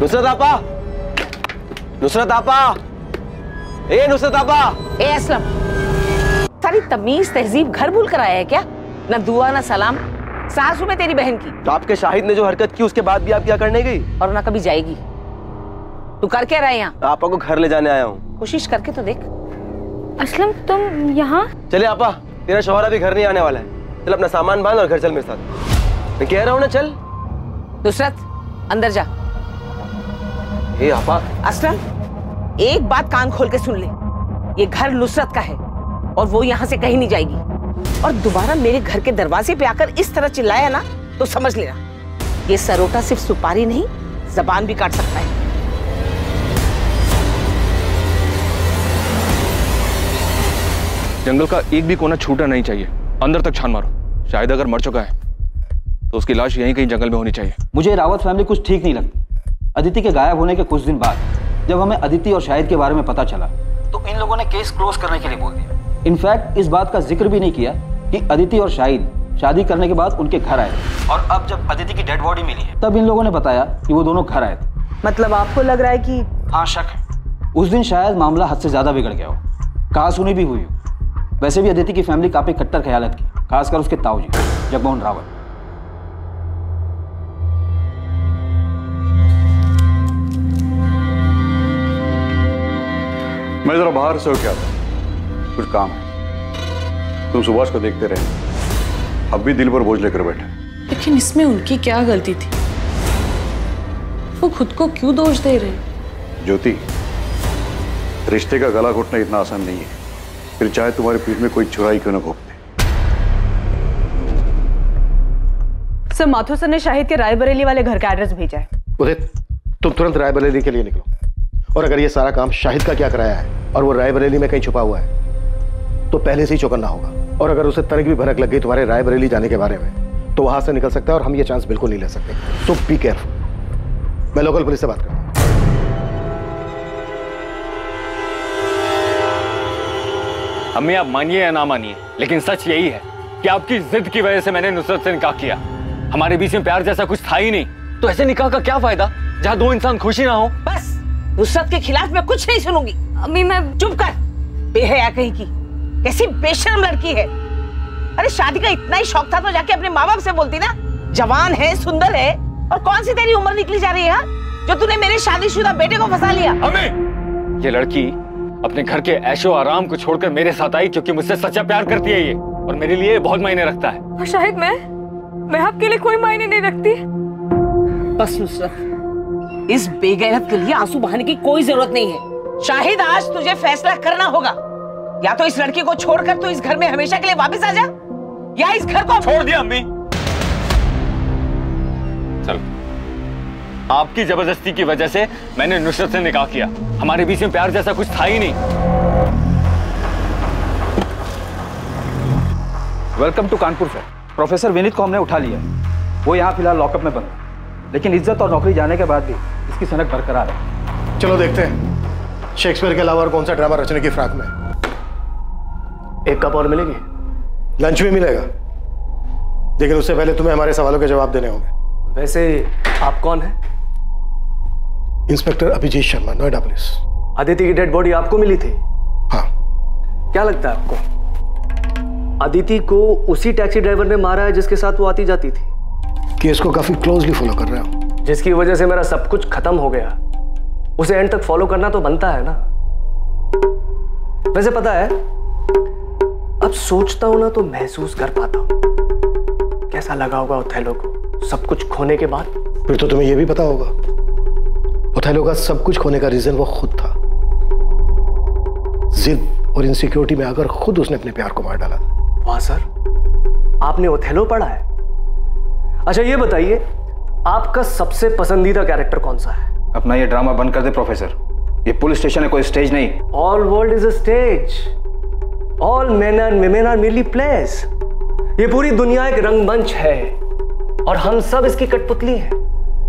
नुसरत आपा, नुसरत आपा, ए नुसरत आपा। ए असलम, सारी तमीज तहजीब घर भूल कर आया है क्या? ना दुआ ना सलाम। सासू में तेरी बहन की। तो आपके शाहिद ने जो हरकत की उसके बाद भी आप क्या करने गई? और ना कभी जाएगी। तू कर क्या रहा है यहाँ? आपा को घर ले जाने आया हूँ। कोशिश करके तो देख। असलम तुम यहाँ? चले आपा, तेरा शौहर अभी घर नहीं आने वाला है। चल अपना सामान बांध और घर चल मेरे साथ। मैं कह रहा हूँ ना चल। नुसरत अंदर जा। ए आपा। असलम एक बात कान खोल के सुन ले, ये घर नुसरत का है और वो यहाँ से कहीं नहीं जाएगी। और दोबारा मेरे घर के दरवाजे पे आकर इस तरह चिल्लाया ना तो समझ लेना, ये सरोटा सिर्फ सुपारी नहीं जबान भी काट सकता है। जंगल का एक भी कोना छूटा नहीं चाहिए, अंदर तक छान मारो। शायद अगर मर चुका है तो उसकी लाश यहीं कहीं जंगल में होनी चाहिए। मुझे रावत फैमिली कुछ ठीक नहीं लगती। अदिति के गायब होने के कुछ दिन बाद जब हमें अदिति और शाहिद के बारे में पता चला तो इन लोगों ने केस क्लोज करने के लिए बोल दिया। इनफैक्ट इस बात का जिक्र भी नहीं किया कि अदिति और शाहिद शादी करने के बाद उनके घर आए और अब जब अदिति की डेड बॉडी मिली है तब इन लोगों ने बताया कि वो दोनों घर आए थे। मतलब आपको लग रहा है कि? हाँ, शक है। उस दिन शायद मामला हद से ज्यादा बिगड़ गया हो, कहा सुनी भी हुई हो। वैसे भी अदिति की फैमिली काफी कट्टर ख्यालत की, खासकर उसके ताऊजी जगमोहन रावत। मैं जरा बाहर से होके आता, कुछ काम है। तुम सुभाष को देखते रहे, अब भी दिल पर बोझ लेकर बैठे। लेकिन इसमें उनकी क्या गलती थी? वो खुद को क्यों दोष दे रहे? ज्योति, रिश्ते का गला घोटना इतना आसान नहीं है, फिर चाहे तुम्हारी पीठ में कोई चुराई क्यों न घोप दे। सर, माथुर सर ने शाहिद के रायबरेली वाले घर का एड्रेस भेजा है। उदित, तुम तुरंत रायबरेली के लिए निकलो। और अगर ये सारा काम शाहिद का क्या कराया है और वो रायबरेली में कहीं छुपा हुआ है तो पहले से ही चौकन्ना होगा। और अगर उसे तनिक भी भनक लग गई तुम्हारे रायबरेली जाने के बारे में तो वहां से निकल सकता है और हम ये चांस बिल्कुल नहीं ले सकते। तो बी केयरफुल। मैं लोकल पुलिस से बात करता हूं। अम्मी, आप मानिए या ना मानिए, लेकिन सच यही है कि आपकी जिद की वजह से मैंने नुसरत से निकाह किया। हमारे बीच में प्यार जैसा कुछ था ही नहीं, तो ऐसे निकाह का क्या फायदा जहां दो इंसान खुशी ना हो। बस नुसरत के खिलाफ मैं कुछ नहीं सुनूंगी। अम्मी मैं... चुप कर, बेहया कहीं की, कैसी बेशर्म लड़की है। अरे शादी का इतना ही शौक था तो जाके अपने माँ बाप से बोलती ना। जवान है, सुंदर है, और कौन सी तेरी उम्र निकली जा रही है जो तूने मेरे शादीशुदा बेटे को फंसा लिया। अम्मी, ये लड़की अपने घर के ऐशो आराम को छोड़कर मेरे साथ आई क्योंकि मुझसे सच्चा प्यार करती है ये, और मेरे लिए बहुत मायने रखता है। और शायद मैं आपके लिए कोई मायने नहीं रखती। बस नुसरत, इस बेगैरत के लिए आंसू बहाने की कोई जरूरत नहीं है। शाहिद, आज तुझे फैसला करना होगा। या तो इस लड़की को छोड़कर तू इस घर में हमेशा के लिए वापस आ जा, या इस घर को छोड़ दिया। अम्मी चलो, आपकी जबरदस्ती की वजह से मैंने नुसरत से निकाह किया। हमारे बीच में प्यार जैसा कुछ था ही नहीं। Welcome to Kanpur sir. Professor Vineet को हमने उठा लिया, वो यहाँ फिलहाल लॉकअप में बंद है, लेकिन इज्जत और नौकरी जाने के बाद भी इसकी सनक बरकरार है। चलो देखते हैं शेक्सपियर के अलावा और कौन सा ड्रामा रचने की फ्राक में। एक कप और मिलेगी? लंच भी मिलेगा, लेकिन उससे पहले तुम्हें हमारे सवालों के जवाब देने होंगे। वैसे आप कौन हैं? Inspector Abhijit Sharma, Noida police. अदिति की डेड बॉडी आपको मिली थी? हाँ। क्या लगता है आपको, अदिति को उसी टैक्सी ड्राइवर ने मारा है जिसके साथ वो आती जाती थी? केस को काफी क्लोजली फॉलो कर रहे हो। जिसकी वजह से मेरा सब कुछ खत्म हो गया, उसे एंड तक फॉलो करना तो बनता है ना। वैसे पता है, अब सोचता हूं ना तो महसूस कर पाता हूं कैसा लगा होगा ओथेलो को सब कुछ खोने के बाद। फिर तो तुम्हें यह भी पता होगा ओथेलो का सब कुछ खोने का रीजन वो खुद था। जिद और इनसिक्योरिटी में आकर खुद उसने अपने प्यार को मार डाला। वाह सर, आपने ओथेलो पढ़ा है? अच्छा ये बताइए, आपका सबसे पसंदीदा कैरेक्टर कौन सा है? अपना ये ड्रामा बंद कर दे प्रोफेसर, ये पुलिस स्टेशन है, कोई स्टेज नहीं। All world is a stage, all men and women are merely players. ये पूरी दुनिया एक रंगमंच है और हम सब इसकी कठपुतली हैं।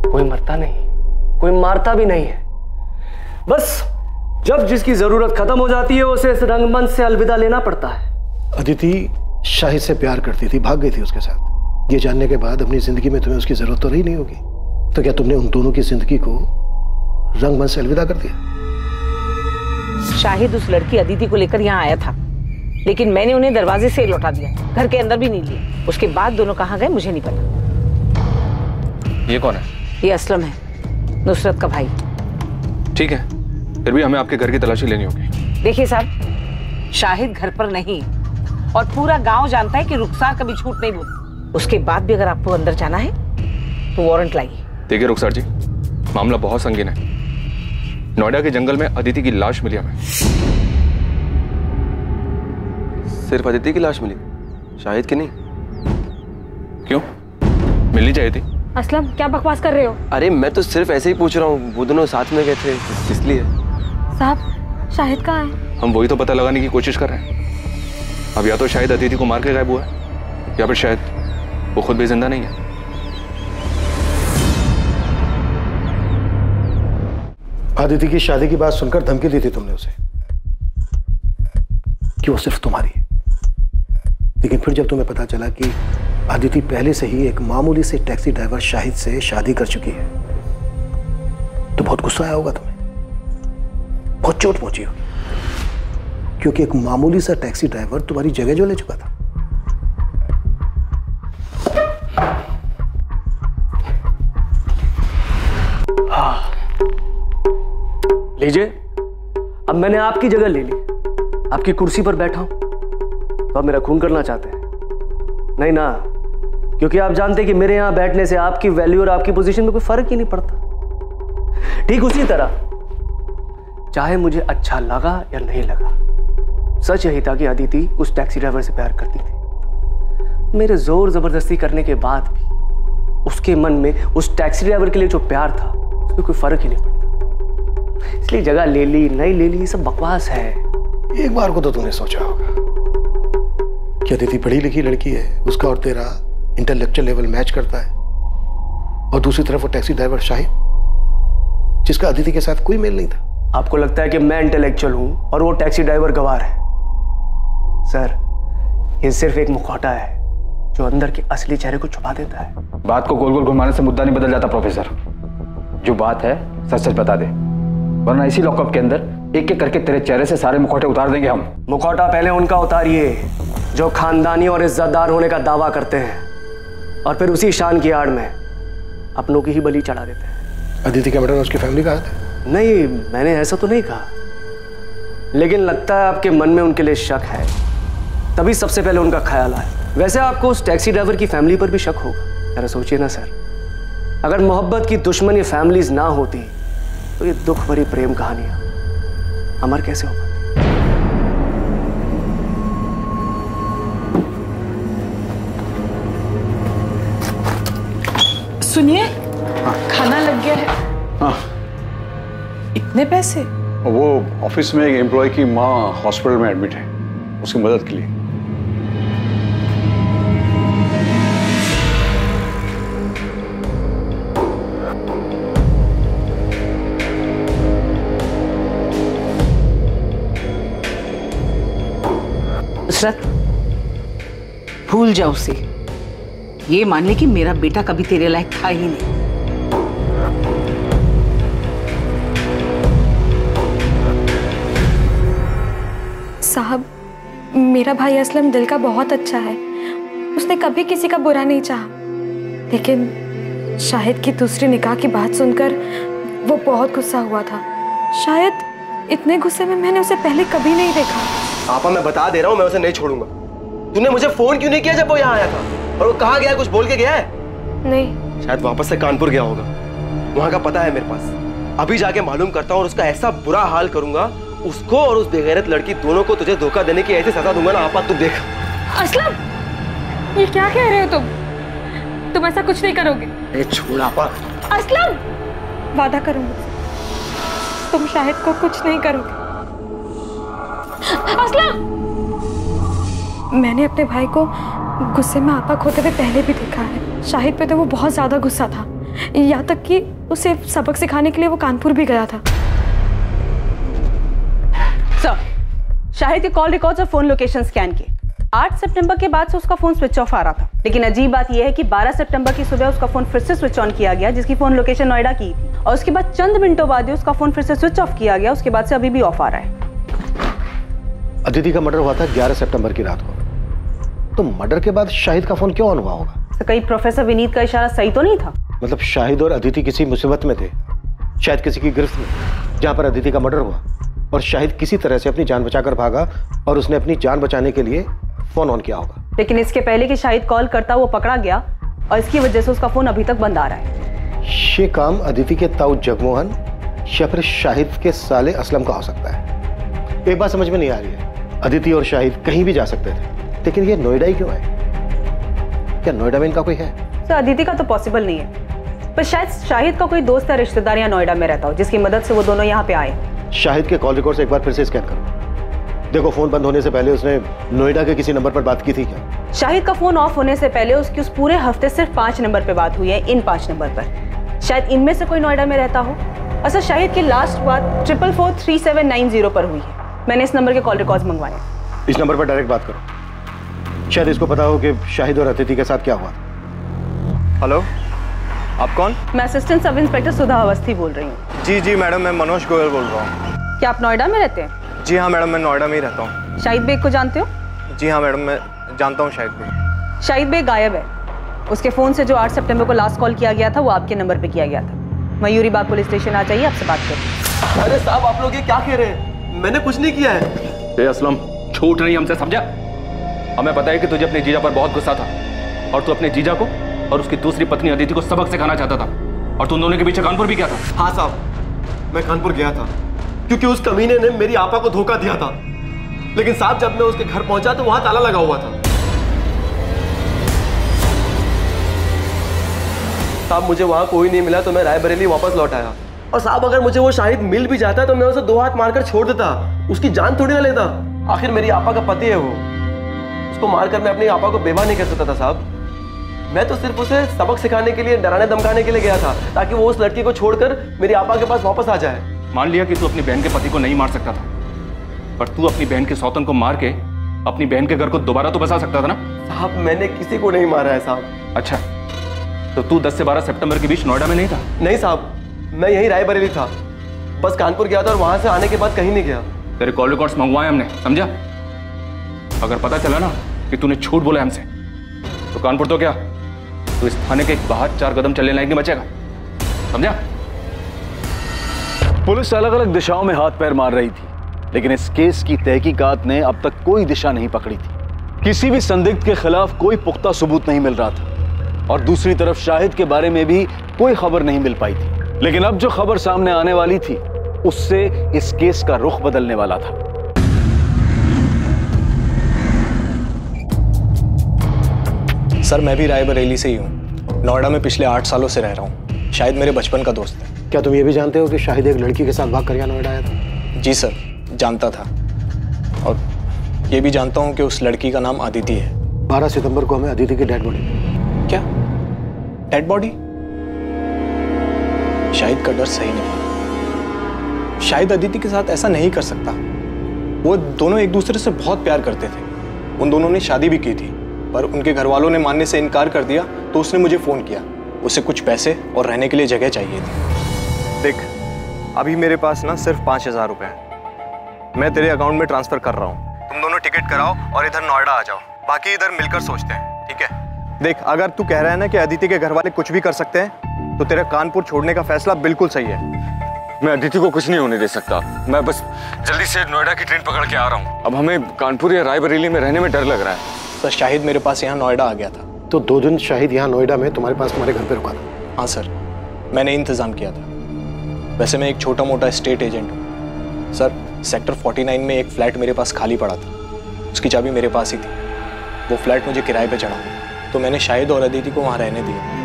कोई मरता नहीं, कोई मारता भी नहीं है। बस जब जिसकी जरूरत खत्म हो जाती है उसे इस रंगमंच से अलविदा लेना पड़ता है। अदिति शाहिद से प्यार करती थी, भाग गई थी उसके साथ। ये जानने के बाद अपनी जिंदगी में तुम्हें उसकी जरूरत तो रही नहीं होगी, तो क्या तुमने उन दोनों की जिंदगी को रंगमंच से अलविदा कर दिया? शाहिद उस लड़की अदिति को लेकर यहाँ आया था, लेकिन मैंने उन्हें दरवाजे से लौटा दिया, घर के अंदर भी नहीं लिया। उसके बाद दोनों कहाँ गए मुझे नहीं पता। ये कौन है? ये असलम है, नुसरत का भाई। ठीक है, फिर भी हमें आपके घर की तलाशी लेनी होगी। देखिए साहब, शाहिद घर पर नहीं और पूरा गांव जानता है कि रुखसार कभी झूठ नहीं बोलती। उसके बाद भी अगर आपको अंदर जाना है तो वारंट लाइए। देखिए रुखसार जी, मामला बहुत संगीन है। नोएडा के जंगल में अदिति की लाश मिली हमें। सिर्फ अदिति की लाश मिली, शाहिद की नहीं? क्यों, मिलनी चाहिए थी। असलम क्या बकवास कर रहे हो? अरे मैं तो सिर्फ ऐसे ही पूछ रहा हूँ, वो दोनों साथ में गए थे इसलिए। साहब, शाहिद कहाँ है? हम वही तो पता लगाने की कोशिश कर रहे हैं। अब या तो शायद अदिति को मार के गायब हुआ है, या फिर शायद वो खुद भी जिंदा नहीं है। अदिति की शादी की बात सुनकर धमकी दी थी तुमने उसे कि वो सिर्फ तुम्हारी है, लेकिन फिर जब तुम्हें पता चला कि अदिति पहले से ही एक मामूली से टैक्सी ड्राइवर शाहिद से शादी कर चुकी है, तो बहुत गुस्सा आया होगा तुम्हें, बहुत चोट पहुंची होगी, क्योंकि एक मामूली सा टैक्सी ड्राइवर तुम्हारी जगह जो ले चुका था। लीजिए, अब मैंने आपकी जगह ले ली, आपकी कुर्सी पर बैठा हूं, तो आप मेरा खून करना चाहते हैं? नहीं ना, क्योंकि आप जानते हैं कि मेरे यहां बैठने से आपकी वैल्यू और आपकी पोजीशन में कोई फर्क ही नहीं पड़ता। ठीक उसी तरह, चाहे मुझे अच्छा लगा या नहीं लगा, सच यही था कि अदिति उस टैक्सी ड्राइवर से प्यार करती थी। मेरे जोर जबरदस्ती करने के बाद भी उसके मन में उस टैक्सी ड्राइवर के लिए जो प्यार था उसमें कोई फर्क ही नहीं पड़ता। इसलिए जगह ले ली नहीं ले ली, ये सब बकवास है। एक बार को तो तूने सोचा होगा कि अदिति पढ़ी लिखी लड़की है, उसका और तेरा इंटेलेक्चुअल लेवल मैच करता है, और दूसरी तरफ वो टैक्सी ड्राइवर शाहिद, जिसका अदिति के साथ कोई मेल नहीं था। आपको लगता है कि मैं इंटेलेक्चुअल हूं और वो टैक्सी ड्राइवर गवार है? सर, ये सिर्फ एक मुखौटा है जो अंदर के असली चेहरे को छुपा देता है। बात को गोल गोल घुमाने से मुद्दा नहीं बदल जाता प्रोफेसर। जो बात है सच सच बता दे, वरना इसी लॉकअप के अंदर एक एक करके तेरे चेहरे से सारे मुखौटे उतार देंगे हम। मुखौटा पहले उनका उतारिए जो खानदानी और इज्जतदार होने का दावा करते हैं, और फिर उसी शान की आड़ में अपनों की ही बलि चढ़ा देते हैं। अदिति का मर्डर उसकी फैमिली का हाथ है? नहीं, मैंने ऐसा तो नहीं कहा, लेकिन लगता है आपके मन में उनके लिए शक है, तभी सबसे पहले उनका ख्याल आया। वैसे आपको उस टैक्सी ड्राइवर की फैमिली पर भी शक होगा। जरा सोचिए ना सर, अगर मोहब्बत की दुश्मनी फैमिलीज ना होती तो ये दुख भरी प्रेम कहानियां अमर कैसे हो पाती? सुनिए, खाना लग गया है। हाँ, इतने पैसे? वो ऑफिस में एक एम्प्लॉय की माँ हॉस्पिटल में एडमिट है, उसकी मदद के लिए। नुसरत, भूल जाओ उसे, ये मान ले कि मेरा बेटा कभी तेरे लायक था ही नहीं। साहब, मेरा भाई असलम दिल का बहुत अच्छा है, उसने कभी किसी का बुरा नहीं चाहा, लेकिन शाहिद की दूसरी निकाह की बात सुनकर वो बहुत गुस्सा हुआ था। शायद इतने गुस्से में मैंने उसे पहले कभी नहीं देखा। पापा, मैं बता दे रहा हूँ, मैं उसे नहीं छोड़ूंगा। तूने मुझे फोन क्यों नहीं किया जब वो यहाँ आया था? और वो कहाँ गया, कुछ बोल के गया है? नहीं। शायद वापस से कानपुर गया होगा, वहां का पता है मेरे पास। अभी जाके मालूम करता हूँ और उसका ऐसा बुरा हाल करूंगा, उसको और उस बेगैरत लड़की दोनों को तुझे धोखा देने की ऐसी सजा दूंगा ना आपा, तू देख। असलम, ये क्या कह रहे हो तुम? तुम ऐसा कुछ नहीं करोगे। अरे छोड़ आपा। असलम, वादा करूंगी तुम शाहिद को कुछ नहीं करोगे। असलम, मैंने अपने भाई को गुस्से में आपा खोते हुए पहले भी देखा है। शाहिद पे तो वो बहुत ज्यादा गुस्सा था, यहाँ तक कि उसे सबक सिखाने के लिए वो कानपुर भी गया था। सर, शाहिद के कॉल रिकॉर्ड्स और फोन लोकेशन स्कैन किए, 8 सितंबर के बाद से उसका फोन स्विच ऑफ आ रहा था, लेकिन अजीब बात यह है कि 12 सितंबर की सुबह उसका फोन फिर से स्विच ऑन किया गया, जिसकी फोन लोकेशन नोएडा की थी, और उसके बाद चंद मिनटों बाद ही उसका फोन फिर से स्विच ऑफ किया गया। उसके बाद से अभी भी ऑफ आ रहा है। अदिति का मर्डर हुआ था 11 सितंबर की रात को, तो मर्डर के बाद शाहिद का फोन क्यों ऑन हुआ होगा? तो कहीं प्रोफेसर विनीत का इशारा सही तो नहीं था? मतलब शाहिद और अदिति किसी मुसीबत में थे, शायद किसी की गिरफ्त में, जहां पर अदिति का मर्डर हुआ, और शाहिद किसी तरह से अपनी जान बचाकर भागा और उसने अपनी जान बचाने के लिए फोन ऑन किया होगा। लेकिन इसके पहले कि शाहिद कॉल करता वो पकड़ा गया, और इसकी वजह से उसका फोन अभी तक बंद आ रहा है। ये काम अदिति के ताऊ जगमोहन या फिर शाहिद के साले असलम का हो सकता है। एक बात समझ में नहीं आ रही है, अदिति और शाहिद कहीं भी जा सकते थे, लेकिन ये नोएडा ही क्यों है? क्या नोएडा में इनका कोई है? सर अदिति का तो पॉसिबल नहीं है, पर शायद शाहिद का कोई दोस्त या रिश्तेदार यहाँ नोएडा में रहता हो, जिसकी मदद से वो दोनों यहाँ पे आए। शाहिद के कॉल रिकॉर्ड से एक बार फिर से स्कैन करो, देखो फोन बंद होने से पहले उसने नोएडा के किसी नंबर पर बात की थी क्या? शाहिद का फोन ऑफ होने से पहले उसकी उस पूरे हफ्ते सिर्फ 5 नंबर पे बात हुई है, इन 5 नंबर पर। शायद इनमें से कोई नोएडा में रहता हो। अच्छा, शाहिद की लास्ट बात 4443 पर हुई है। मैंने इस नंबर के कॉल रिकॉर्ड्स मंगवाए। इस नंबर पर डायरेक्ट बात करो, शायद इसको पता हो कि शाहिद और अदिति के साथ क्या हुआ। हेलो, आप कौन? मैं असिस्टेंट सब इंस्पेक्टर सुधा अवस्थी बोल रही हूँ। जी मैडम, मैं मनोज गोयल बोल रहा हूँ। क्या आप नोएडा में रहते हैं? जी हाँ मैडम, मैं नोएडा में ही रहता हूँ। शाहिद बेग को जानते हो? जी हाँ मैडम, मैं जानता हूँ शाहिद बेग। शाहिद बेग गायब है। उसके फोन से जो 8 सितंबर को लास्ट कॉल किया गया था वो आपके नंबर पे किया गया था। मयूरी बाग पुलिस स्टेशन आ जाइए, आपसे बात करें। अरे साहब, आप लोग ये क्या कह रहे हैं? मैंने कुछ नहीं किया है। असलम, छूट नहीं हमसे, समझा? हमें पता है कि तुझे अपने जीजा पर बहुत गुस्सा था, और तू अपने जीजा को और उसकी दूसरी पत्नी अदिति को सबक सिखाना चाहता था, और तुम दोनों के पीछे कानपुर भी गया था। हाँ साहब, मैं कानपुर गया था क्योंकि उस कमीने ने मेरी आपा को धोखा दिया था, लेकिन साहब जब मैं उसके घर पहुंचा तो वहां ताला लगा हुआ था। साहब मुझे वहां कोई नहीं मिला तो मैं रायबरेली वापस लौट आया। और साहब अगर मुझे वो शाहिद मिल भी जाता तो मैं उसे 2 हाथ मारकर छोड़ देता, उसकी जान थोड़ी ना लेता। आखिर मेरी आपा का पति है वो, उसको मारकर मैं अपनी आपा को बेवा नहीं कर सकता था साहब। मैं तो सिर्फ उसे सबक सिखाने के लिए, डराने धमकाने के लिए गया था, ताकि वो उस लड़की को छोड़कर मेरी आपा के पास वापस आ जाए। मान लिया कि तू अपनी बहन के पति को नहीं मार सकता था, पर तू अपनी बहन के सौतन को मार के अपनी बहन के घर को दोबारा तो बसा सकता था ना? साहब मैंने किसी को नहीं मारा है साहब। अच्छा, तो तू 10 से 12 सितंबर के बीच नोएडा में नहीं था? नहीं साहब, मैं यही रायबरेली था, बस कानपुर गया था और वहां से आने के बाद कहीं नहीं गया। तेरे कॉल रिकॉर्ड्स मंगवाए हमने, समझा? अगर पता चला ना कि तूने झूठ बोला हमसे, तो कानपुर तो क्या, तो इस थाने के बाहर 4 कदम चलने लायक नहीं बचेगा, समझा? पुलिस अलग अलग दिशाओं में हाथ पैर मार रही थी, लेकिन इस केस की तहकीकात ने अब तक कोई दिशा नहीं पकड़ी थी। किसी भी संदिग्ध के खिलाफ कोई पुख्ता सबूत नहीं मिल रहा था, और दूसरी तरफ शाहिद के बारे में भी कोई खबर नहीं मिल पाई थी। लेकिन अब जो खबर सामने आने वाली थी, उससे इस केस का रुख बदलने वाला था। सर मैं भी रायबरेली से ही हूँ, नोएडा में पिछले 8 सालों से रह रहा हूँ। शाहिद मेरे बचपन का दोस्त है। क्या तुम ये भी जानते हो कि शाहिद एक लड़की के साथ भाग कर यहाँ नोएडा आया था? जी सर, जानता था, और ये भी जानता हूँ कि उस लड़की का नाम अदिति है। 12 सितंबर को हमें अदिति की डेड बॉडी। क्या डेड बॉडी? शाहिद का डर सही नहीं। शाहिद अदिति के साथ ऐसा नहीं कर सकता। वो दोनों एक दूसरे से बहुत प्यार करते थे, उन दोनों ने शादी भी की थी, पर उनके घर वालों ने मानने से इनकार कर दिया, तो उसने मुझे फोन किया। उसे कुछ पैसे और रहने के लिए जगह चाहिए थी। देख, अभी मेरे पास ना सिर्फ 5000 रुपए हैं, मैं तेरे अकाउंट में ट्रांसफर कर रहा हूँ। तुम दोनों टिकट कराओ और इधर नोएडा आ जाओ, बाकी इधर मिलकर सोचते हैं, ठीक है? देख, अगर तू कह रहा है ना कि अदिति के घर वाले कुछ भी कर सकते हैं, तो तेरा कानपुर छोड़ने का फैसला बिल्कुल सही है। मैं अदिति को कुछ नहीं होने दे सकता, मैं बस जल्दी से नोएडा की ट्रेन पकड़ के आ रहा हूँ। अब हमें कानपुर या रायबरेली में रहने में डर लग रहा है। सर शाहिद मेरे पास यहाँ नोएडा आ गया था। तो 2 दिन शाहिद यहाँ नोएडा में तुम्हारे पास तुम्हारे घर पे रुका था? हाँ सर, मैंने इंतज़ाम किया था। वैसे मैं एक छोटा मोटा स्टेट एजेंट हूँ सर। सेक्टर 49 में एक फ्लैट मेरे पास खाली पड़ा था, उसकी चाबी मेरे पास ही थी। वो फ्लैट मुझे किराए पे चढ़ा, तो मैंने शाहिद और अदिति को वहाँ रहने दिया।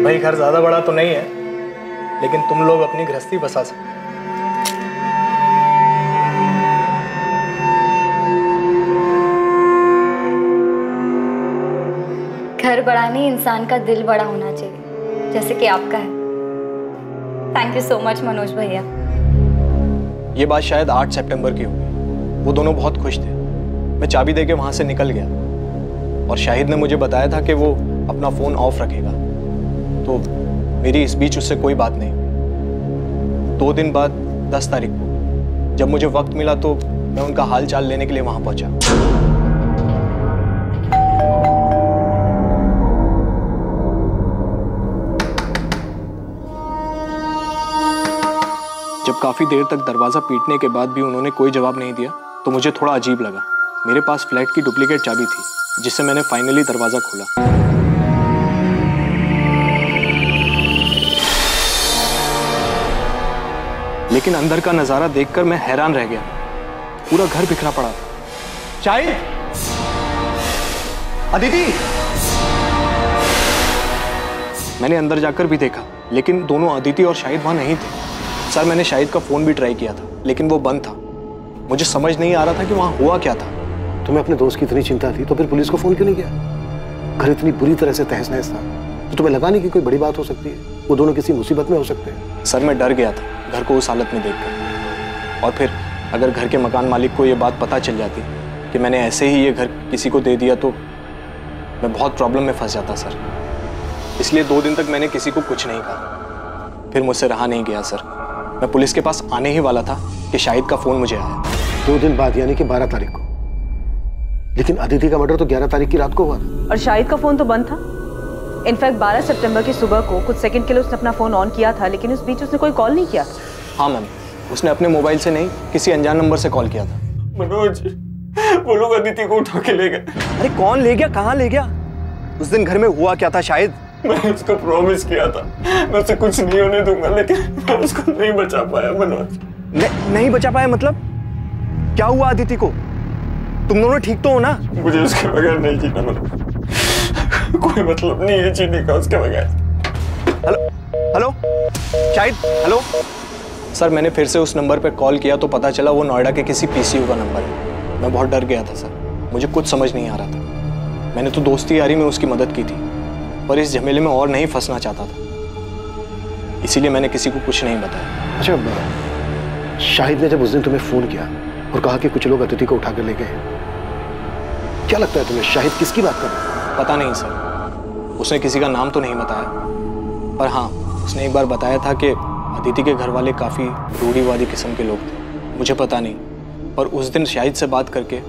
भाई घर ज़्यादा बड़ा तो नहीं है, लेकिन तुम लोग अपनी गृहस्थी बसा सकते। घर बड़ा नहीं, इंसान का दिल बड़ा होना चाहिए, जैसे कि आपका है। Thank you so much Manoj भैया। ये बात शायद 8 सितंबर की होगी। वो दोनों बहुत खुश थे। मैं चाबी देके वहां से निकल गया और शाहिद ने मुझे बताया था कि वो अपना फोन ऑफ रखेगा, तो मेरी इस बीच उससे कोई बात नहीं। 2 दिन बाद 10 तारीख को जब मुझे वक्त मिला तो मैं उनका हाल चाल लेने के लिए वहां पहुंचा। जब काफी देर तक दरवाजा पीटने के बाद भी उन्होंने कोई जवाब नहीं दिया तो मुझे थोड़ा अजीब लगा। मेरे पास फ्लैट की डुप्लीकेट चाबी थी जिससे मैंने फाइनली दरवाजा खोला। लेकिन अंदर का नजारा देखकर मैं हैरान रह गया। पूरा घर बिखरा पड़ा था। शाहिद, अदिति। मैंने अंदर जाकर भी देखा लेकिन दोनों अदिति और शाहिद वहां नहीं थे। सर, मैंने शाहिद का फोन भी ट्राई किया था लेकिन वो बंद था। मुझे समझ नहीं आ रहा था कि वहां हुआ क्या था। तुम्हें अपने दोस्त की इतनी चिंता थी तो फिर पुलिस को फोन क्यों नहीं किया? घर इतनी बुरी तरह से तहस नहस था तो तुम्हें लगा नहीं कि कोई बड़ी बात हो सकती है? वो दोनों किसी मुसीबत में हो सकते हैं। सर, मैं डर गया था घर को उस हालत में देखकर। और फिर अगर घर के मकान मालिक को ये बात पता चल जाती कि मैंने ऐसे ही ये घर किसी को दे दिया तो मैं बहुत प्रॉब्लम में फंस जाता सर। इसलिए 2 दिन तक मैंने किसी को कुछ नहीं कहा। फिर मुझसे रहा नहीं गया सर। मैं पुलिस के पास आने ही वाला था कि शाहिद का फोन मुझे आया। 2 दिन बाद यानी कि 12 तारीख को। लेकिन अदिति का मर्डर तो 11 तारीख की रात को हुआ था। और शाहिद का फोन तो बंद था। इनफैक्ट 12 सितंबर की सुबह को कुछ सेकंड के लिए उसने अपना फोन ऑन किया था लेकिन उस बीच उसने कोई कॉल नहीं किया। हाँ मैम, उसने अपने मोबाइल से नहीं किसी अनजान नंबर से कॉल किया था। मनोज, वो लोग अदिति को उठा के ले गए। अरे कौन ले गया? कहाँ ले गया? उस दिन घर में हुआ क्या था शाहिद? मैंने उसको प्रॉमिस किया था मैं उसे कुछ नहीं होने दूंगा लेकिन मैं उसको नहीं बचा पाया मनोज। नहीं बचा पाया मतलब? क्या हुआ अदिति को? तुम दोनों ठीक तो हो ना? मुझे उसके बगैर नहीं जीना मनोज। कोई मतलब नहीं है जीने का उसके बगैर। Hello Shahid, hello. सर, मैंने फिर से उस नंबर पे कॉल किया तो पता चला वो नोएडा के किसी पीसीयू का नंबर है। मैं बहुत डर गया था सर। मुझे कुछ समझ नहीं आ रहा था। मैंने तो दोस्ती यारी में उसकी मदद की थी पर इस झमेले में और नहीं फंसना चाहता था, इसीलिए मैंने किसी को कुछ नहीं बताया। अच्छा, शाहिद ने जब उस दिन तुम्हें फोन किया और कहा कि कुछ लोग अदिति को उठा कर ले गए, क्या लगता है तुम्हें शाहिद किसकी बात कर रहा है? पता नहीं सर, उसने किसी का नाम तो नहीं बताया पर हाँ, उसने एक बार बताया था कि अदिति के घर वाले काफ़ी रूढ़िवादी किस्म के लोग थे। मुझे पता नहीं पर उस दिन शाहिद से बात करके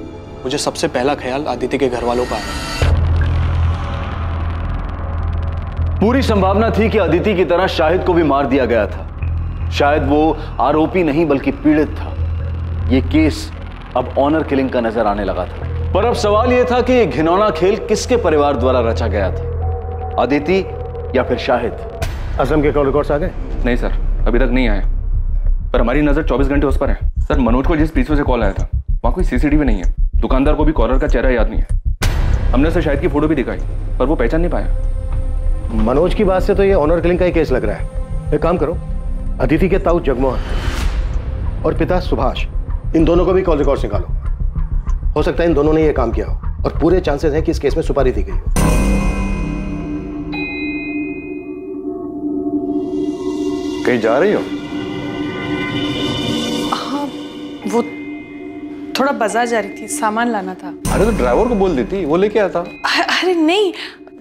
मुझे सबसे पहला ख्याल अदिति के घर वालों का आया। पूरी संभावना थी कि अदिति की तरह शाहिद को भी मार दिया गया था। शायद वो आरोपी नहीं बल्कि पीड़ित था। ये केस अब ऑनर किलिंग का नजर आने लगा था। पर अब सवाल यह था कि ये घिनौना खेल किसके परिवार द्वारा रचा गया था, अदिति या फिर शाहिद? असलम के कॉल रिकॉर्ड्स आ गए? नहीं सर, अभी तक नहीं आए, पर हमारी नजर 24 घंटे उस पर है। सर, मनोज को जिस पीछे से कॉल आया था वहां कोई सीसीटीवी नहीं है। दुकानदार को भी कॉलर का चेहरा याद नहीं है। हमने उसे शाहिद की फोटो भी दिखाई पर वो पहचान नहीं पाया। मनोज की बात से तो ये ऑनर किलिंग का ही केस लग रहा है। एक काम करो, अदिति के ताऊ जगमोहन और पिता सुभाष, इन दोनों को भी कॉल रिकॉर्ड्स निकालो। हो सकता है इन दोनों ने ये काम किया हो और पूरे चांसेस हैं कि इस केस में सुपारी दी गई हो। कहीं जा रही हो? हाँ, वो थोड़ा बाजार जा रही थी, सामान लाना था। अरे तो ड्राइवर को बोल देती, वो लेके आता। अरे नहीं,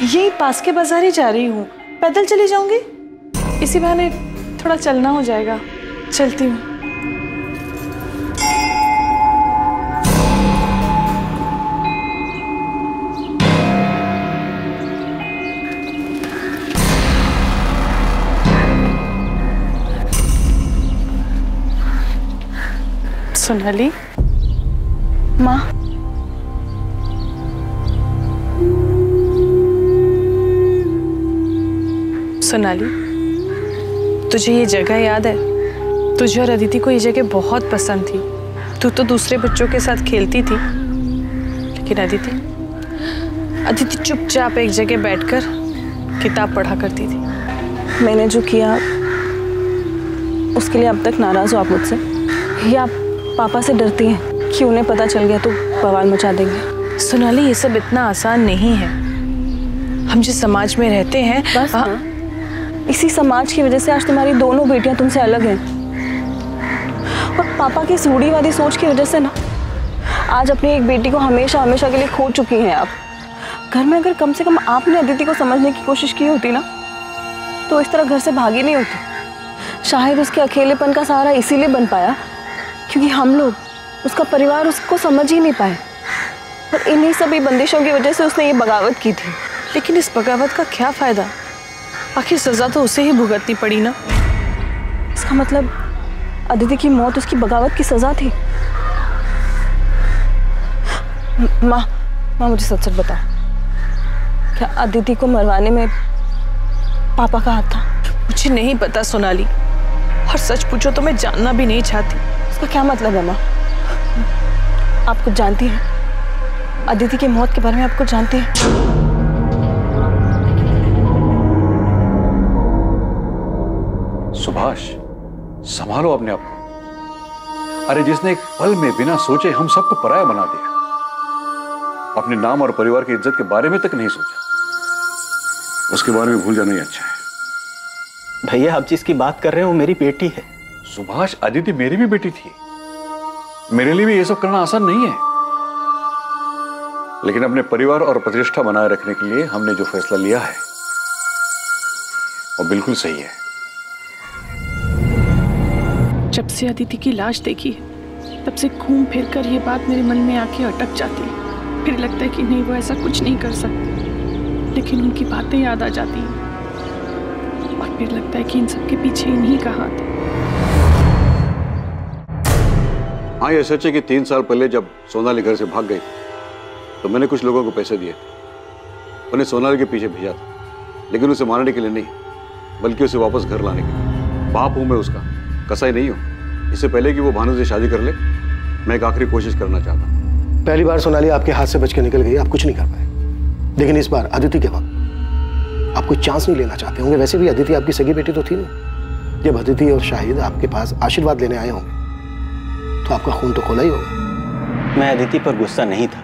यही पास के बाजार ही जा रही हूँ, पैदल चली जाऊंगी। इसी बहाने थोड़ा चलना हो जाएगा। चलती हूँ। सोनाली, माँ, सोनाली, तुझे ये जगह याद है? तुझे और अदिति को ये जगह बहुत पसंद थी। तू तो दूसरे बच्चों के साथ खेलती थी, लेकिन अदिति चुपचाप एक जगह बैठकर किताब पढ़ा करती थी। मैंने जो किया उसके लिए अब तक नाराज हो आप मुझसे, या आप पापा से डरती हैं कि उन्हें पता चल गया तो बवाल मचा देंगे? सोनाली, ये सब इतना आसान नहीं है। हम जिस समाज में रहते हैं बस इसी समाज की वजह से आज तुम्हारी दोनों बेटियां तुमसे अलग हैं। और पापा की रूढ़िवादी सोच की वजह से ना आज अपनी एक बेटी को हमेशा हमेशा के लिए खो चुकी हैं आप। घर में अगर कम से कम आपने अदिति को समझने की कोशिश की होती ना, तो इस तरह घर से भागी नहीं होती। शायद उसके अकेलेपन का सहारा इसीलिए बन पाया क्योंकि हम लोग, उसका परिवार उसको समझ ही नहीं पाए। और इन्हीं सभी बंदिशों की वजह से उसने ये बगावत की थी। लेकिन इस बगावत का क्या फायदा? आखिर सजा तो उसे ही भुगतनी पड़ी ना। इसका मतलब अदिति की मौत उसकी बगावत की सजा थी। माँ मुझे सच सच बताओ, क्या अदिति को मरवाने में पापा का हाथ था? मुझे नहीं पता सोनाली, और सच पूछो तो मैं जानना भी नहीं चाहती। इसका क्या मतलब है माँ? आप कुछ जानती हैं? अदिति की मौत के बारे में आप कुछ जानती हैं? सुभाष, संभालो अपने आप को। अरे जिसने एक पल में बिना सोचे हम सबको पराया बना दिया, अपने नाम और परिवार की इज्जत के बारे में तक नहीं सोचा, उसके बारे में भूल जाना ही अच्छा है। भैया आप जिसकी बात कर रहे हो मेरी बेटी है। सुभाष, अदिति मेरी भी बेटी थी। मेरे लिए भी ये सब करना आसान नहीं है, लेकिन अपने परिवार और प्रतिष्ठा बनाए रखने के लिए हमने जो फैसला लिया है वो बिल्कुल सही है। जब से अदिति की लाश देखी है तब से घूम फिर कर ये बात मेरे मन में आके अटक जाती है। फिर लगता है कि नहीं, वो ऐसा कुछ नहीं कर सकते, लेकिन उनकी बातें याद आ जाती हैं और फिर लगता है कि इन सब के पीछे इन्हीं का हाथ है। हाँ, ये सच है कि 3 साल पहले जब सोनाली घर से भाग गई तो मैंने कुछ लोगों को पैसे दिए थे। उन्हें सोनाली के पीछे भेजा था, लेकिन उसे मारने के लिए नहीं, बल्कि उसे वापस घर लाने के लिए। बाप हूं मैं उसका, कसाई नहीं हूं। इससे पहले कि वो भानु से शादी कर ले, मैं एक आखिरी कोशिश करना चाहता हूं। पहली बार सोनाली आपके हाथ से बच के निकल गई, आप कुछ नहीं कर पाए। लेकिन इस बार अदिति के वक्त आप कोई चांस नहीं लेना चाहते होंगे। वैसे भी अदिति आपकी सगी बेटी तो थी नहीं। जब अदिति और शाहिद आपके पास आशीर्वाद लेने आए होंगे तो आपका खून तो खोला ही होगा। मैं अदिति पर गुस्सा नहीं था,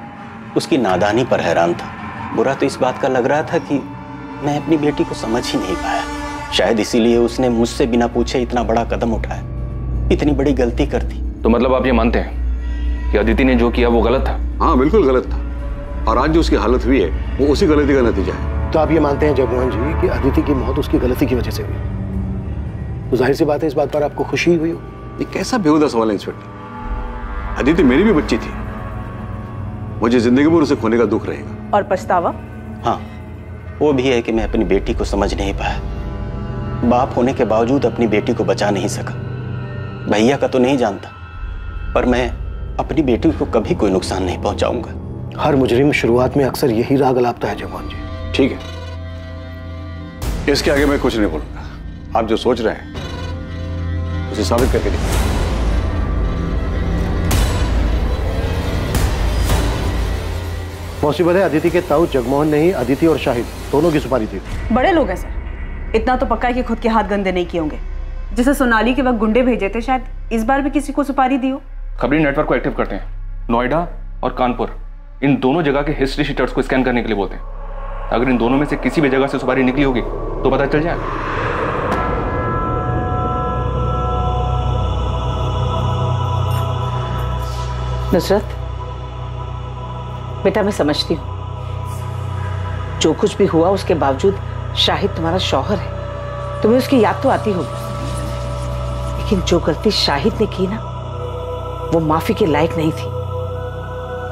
उसकी नादानी पर हैरान था। बुरा तो इस बात का लग रहा था कि मैं अपनी बेटी को समझ ही नहीं पाया। शायद इसीलिए उसने मुझसे बिना पूछे इतना बड़ा कदम उठाया, इतनी बड़ी गलती कर दी। तो मतलब आप ये मानते हैं कि अदिति ने जो किया वो गलत था? हाँ, बिल्कुल गलत था, और आज जो उसकी हालत हुई है वो उसी गलती का नतीजा है। तो आप ये मानते हैं जगमोहन जी कि अदिति की मौत उसकी गलती की वजह से हुई? तो जाहिर सी बात है इस बात पर आपको खुशी हुई हो। ये कैसा बेहुदा सवाल है इंस्पेक्टर? अदिति मेरी भी बच्ची थी, मुझे जिंदगी भर उसे खोने का दुख रहेगा। और पछतावा? हाँ, वो भी है कि मैं अपनी बेटी को समझ नहीं पाया। बाप होने के बावजूद अपनी बेटी को बचा नहीं सका। भैया का तो नहीं जानता, पर मैं अपनी बेटी को कभी कोई नुकसान नहीं पहुंचाऊंगा। हर मुजरिम शुरुआत में अक्सर यही राग अलापता है जगमोहन जी। ठीक है, इसके आगे मैं कुछ नहीं बोलूंगा। आप जो सोच रहे हैं उसे साबित करके दिखाओ। पॉसिबल है अदिति के ताऊ जगमोहन ने ही अदिति और शाहिद दोनों की सुपारी दी। बड़े लोग हैं सर, इतना तो पक्का है कि खुद के हाथ गंदे नहीं किए होंगे। जैसे सोनाली के वक्त गुंडे भेजे थे, शायद इस बार भी किसी को सुपारी दी हो। खबरी नेटवर्क को एक्टिव करते हैं। नोएडा और कानपुर, इन दोनों जगह के हिस्ट्री शीटर्स को स्कैन करने के लिए बोलते हैं। अगर इन दोनों में से किसी भी जगह से सुपारी निकली होगी तो पता चल जाएगा। नुसरत बेटा, मैं समझती हूँ जो कुछ भी हुआ उसके बावजूद शाहिद तुम्हारा शौहर है, तुम्हें उसकी याद तो आती होगी, लेकिन जो गलती शाहिद ने की ना वो माफी के लायक नहीं थी।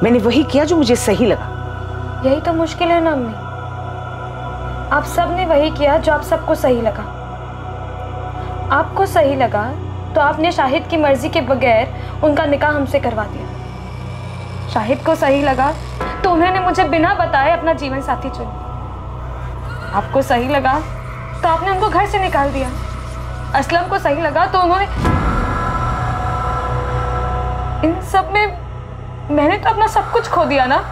मैंने वही किया जो मुझे सही लगा। यही तो मुश्किल है ना अम्मी, आप सब ने वही किया जो आप सबको सही लगा। आपको सही लगा तो आपने शाहिद की मर्जी के बगैर उनका निकाह हमसे करवा दिया। शाहिद को सही लगा तो उन्होंने मुझे बिना बताए अपना जीवन साथी चुना। आपको सही लगा तो आपने उनको घर से निकाल दिया। असलम को सही लगा तो उन्होंने, इन सब में मैंने तो अपना सब कुछ खो दिया ना।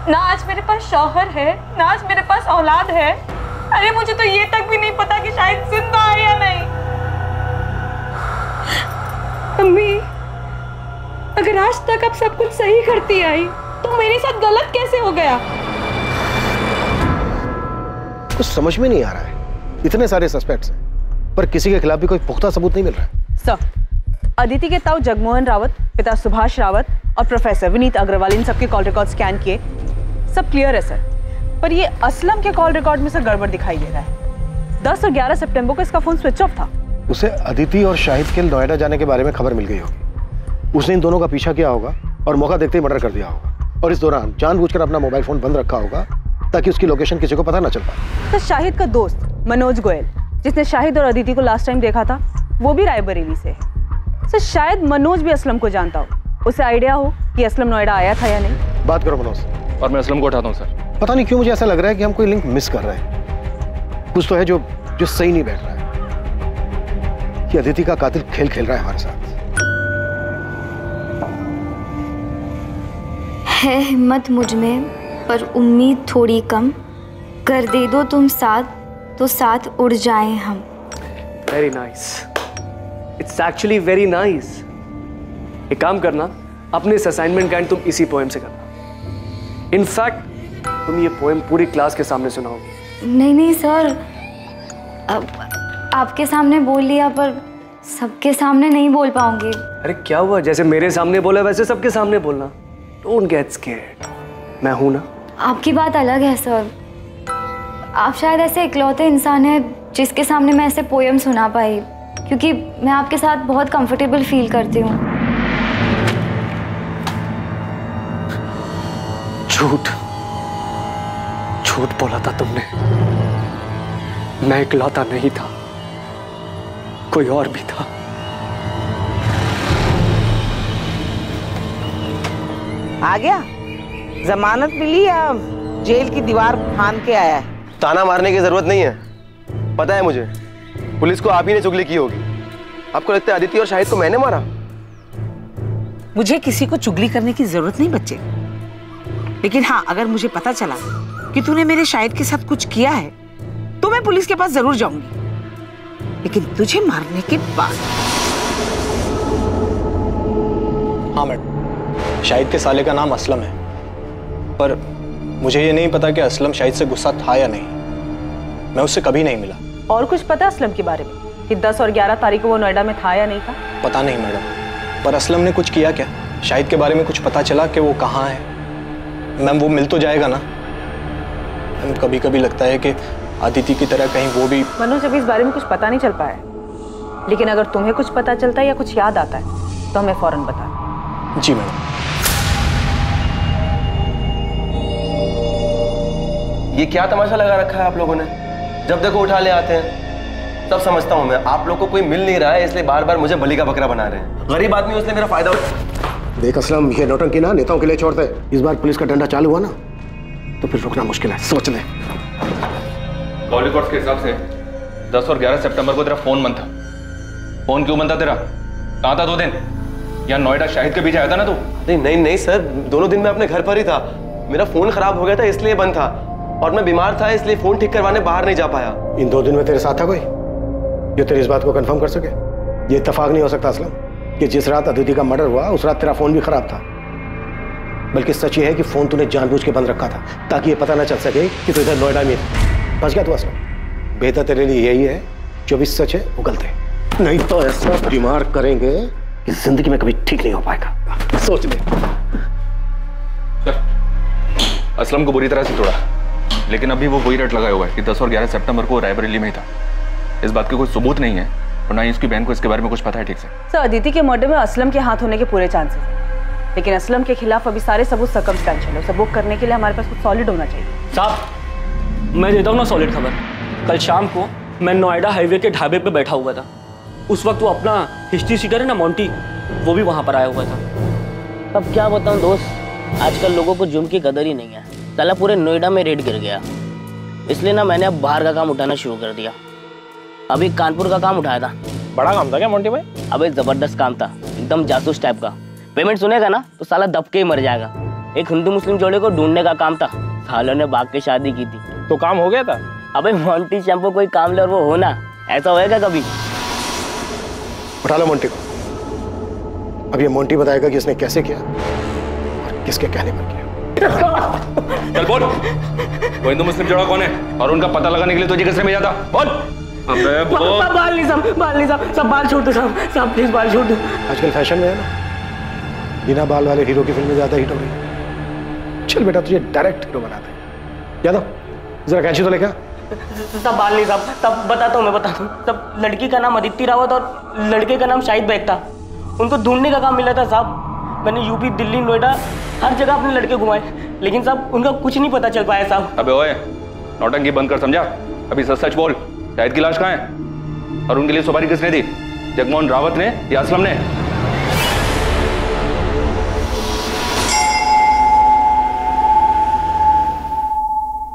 ना आज मेरे पास शौहर है, ना आज मेरे पास औलाद है। अरे मुझे तो ये तक भी नहीं पता कि शायद जिंदा है या नहीं। अम्मी, अगर आज तक आप सब कुछ सही करती आई तो मेरे साथ गलत कैसे हो गया? कुछ समझ में नहीं आ रहा है। इतने सारे सस्पेक्ट्स हैं, पर किसी के खिलाफ भी कोई पुख्ता सबूत नहीं मिल रहा है। सर, अदिति के ताऊ जगमोहन रावत, पिता सुभाष रावत और प्रोफेसर विनीत अग्रवाल, इन सबके कॉल रिकॉर्ड स्कैन किए, सब क्लियर है सर। पर ये असलम के कॉल रिकॉर्ड में सर गड़बड़ दिखाई दे रहा है। 10 और 11 सितंबर को इसका फोन स्विच ऑफ था। उसे अदिति और शाहिद के नोएडा जाने के बारे में खबर मिल गई होगी। उसने इन दोनों का पीछा किया होगा और मौका देखते ही मर्डर कर दिया होगा, और इस दौरान जानबूझकर अपना मोबाइल फोन बंद रखा होगा ताकि उसकी लोकेशन किसी को पता ना चल पाए। तो शाहिद का दोस्त मनोज गोयल, जिसने शाहिद और अदिति को लास्ट टाइम देखा था, वो भी रायबरेली से है। सर शायद मनोज भी असलम को जानता हो, उसे आइडिया हो कि असलम नोएडा आया था या नहीं। बात करो मनोज। और मैं असलम को उठाता हूँ सर। पता नहीं क्यों मुझे ऐसा लग रहा है कि हम कोई लिंक मिस कर रहे हैं। कुछ तो है जो सही नहीं बैठ रहा है कि अदिति का कातिल खेल खेल रहा है हमारे साथ। है हिम्मत मुझ में पर उम्मीद थोड़ी कम, कर दे दो तुम साथ तो साथ उड़ जाएं हम। Very nice, it's actually very nice. एक काम करना, अपने इस असाइनमेंट का एंड तुम इसी पोएम से करना। इनफैक्ट तुम ये पोएम पूरी क्लास के सामने सुनाओगे। नहीं नहीं सर, अब आपके सामने बोल लिया पर सबके सामने नहीं बोल पाऊंगी। अरे क्या हुआ, जैसे मेरे सामने बोला वैसे सबके सामने बोलना। डोंट गेट स्कैर्ड, मैं हूं ना। आपकी बात अलग है सर, आप शायद ऐसे इकलौते इंसान हैं जिसके सामने मैं ऐसे पोएम सुना पाई, क्योंकि मैं आपके साथ बहुत कंफर्टेबल फील करती हूँ। झूठ झूठ बोला था तुमने। मैं इकलौता नहीं था, कोई और भी था। आ गया? जमानत मिली या जेल की दीवार फांद के आया है? ताना मारने की जरूरत नहीं है, पता है मुझे, पुलिस को आप ही ने चुगली की होगी। आपको लगता है अदिति और शाहिद को मैंने मारा? मुझे किसी को चुगली करने की जरूरत नहीं बच्चे, लेकिन हाँ, अगर मुझे पता चला कि तूने मेरे शाहिद के साथ कुछ किया है तो मैं पुलिस के पास जरूर जाऊंगी, लेकिन तुझे मारने के बाद। हाँ मैडम, शाहिद के साले का नाम असलम है, पर मुझे ये नहीं पता कि असलम शाहिद से गुस्सा था या नहीं। मैं उससे कभी नहीं मिला। और कुछ पता असलम के बारे में कि 10 और 11 तारीख को वो नोएडा में था या नहीं था? पता नहीं मैडम, पर असलम ने कुछ किया क्या? शाहिद के बारे में कुछ पता चला कि वो कहाँ है? मैम वो मिल तो जाएगा ना? मैम कभी कभी लगता है कि अदिति की तरह कहीं वो भी। मनोज, अभी इस बारे में कुछ पता नहीं चल पाया, लेकिन अगर तुम्हें कुछ पता चलता है या कुछ याद आता है तो हमें फौरन बता। जी मैडम। ये क्या तमाशा लगा रखा है आप लोगों ने? जब देखो उठा ले आते हैं। तब समझता हूँ मैं, आप लोग को कोई मिल नहीं रहा है इसलिए बार बार मुझे बलि का बकरा बना रहे हैं। गरीब आदमी उसने मेरा फायदा देख असलम, ये नौटंकी ना नेताओं के लिए छोड़ते। इस बार पुलिस का डंडा चालू हुआ ना तो फिर रुकना मुश्किल है, सोच ले। कॉल रिकॉर्ड्स के हिसाब से 10 और 11 सितंबर को तेरा फोन बंद था। फोन क्यों बंद था तेरा? कहाँ था 2 दिन? यहाँ नोएडा शाहिद के पीछे आया था ना तू? नहीं सर, दोनों दिन मैं अपने घर पर ही था। मेरा फोन खराब हो गया था इसलिए बंद था, और मैं बीमार था इसलिए फोन ठीक करवाने बाहर नहीं जा पाया। इन 2 दिन में तेरे साथ था कोई जो तेरी इस बात को कंफर्म कर सके? ये इत्तेफाक नहीं हो सकता असलम कि जिस रात अदिति का मर्डर हुआ उस रात तेरा फोन भी खराब था। बल्कि सच ये है कि फोन तूने जानबूझ के बंद रखा था ताकि ये पता ना चल सके कि तू इधर नोएडा में बच गया। तू असलम, बेहतर तेरे लिए यही है जो भी सच है वो गलत है, नहीं तो ऐसा बीमार करेंगे कि जिंदगी में कभी ठीक नहीं हो पाएगा। सोच ले। असलम को बुरी तरह से तोड़ा, लेकिन अभी वो वही रट लगाया हुआ है कि 10 और 11 सितंबर को रायबरेली में ही था। इस बात के कोई सबूत नहीं है और ना ही उसकी बहन को इसके बारे में कुछ पता है ठीक से। सर, अदिति के मर्डर में असलम के हाथ होने के पूरे चांसेस हैं, लेकिन असलम के खिलाफ अभी सारे सबूत सर्कमस्टेंशियल है। सबूत करने के लिए हमारे पास कुछ सॉलिड होना चाहिए। साहब, मैं देता हूँ ना सॉलिड खबर। कल शाम को मैं नोएडा हाईवे के ढाबे पे बैठा हुआ था। उस वक्त वो अपना हिस्ट्री सीटर है ना मोंटी, वो भी वहाँ पर आया हुआ था। अब क्या बताऊँ दोस्त, आजकल लोगों को जुर्म की कदर ही नहीं है। साला पूरे नोएडा में रेड गिर गया, इसलिए ना मैंने अब बाहर का काम उठाना शुरू कर दिया। अभी कानपुर का काम उठाया था। बड़ा काम था क्या मोंटी भाई? अबे जबरदस्त काम था, एकदम जासूस टाइप का। पेमेंट सुनेगा ना तो साला दब के ही मर जाएगा। एक हिंदू मुस्लिम जोड़े को ढूंढने का काम था, सालों ने भाग के शादी की थी। तो काम हो गया था? अबे मोंटी शैम्पू कोई काम ले और वो होना, ऐसा होएगा कभी? उठा लो मोंटी को। अब ये मोंटी बताएगा कि इसने कैसे किया और किसके कहने पर किया। चल बोल, वो हिंदू मुस्लिम जोड़ा कौन है और उनका पता लगाने के लिए तुझे किसने भेजा था? बोल। अबे बोल। बाल नहीं साहब, सब बाल छोड़ दो साहब प्लीज बाल छोड़ दो। आजकल फैशन में है ना, बिना बाल वाले हीरो की फिल्में ज्यादा हिट हो रही। चल बेटा, तुझे डायरेक्ट हीरो बनाते हैं। यादव जरा कैंची तो लेकर। सब बाल नहीं साहब, तब बताता हूँ मैं बताता हूँ। तब लड़की का नाम अदिति रावत और लड़के का नाम शाहिद बेग था। उनको ढूंढने का काम मिला था साहब। मैंने यूपी, दिल्ली, नोएडा हर जगह अपने लड़के घुमाए, लेकिन साहब उनका कुछ नहीं पता चल पाया साहब। अबे ओए, नौटंकी बंद कर, समझा? अभी सच सच बोल, शाहिद की लाश कहाँ है और उनके लिए सुपारी किसने दी? जगमोहन रावत ने या असलम ने?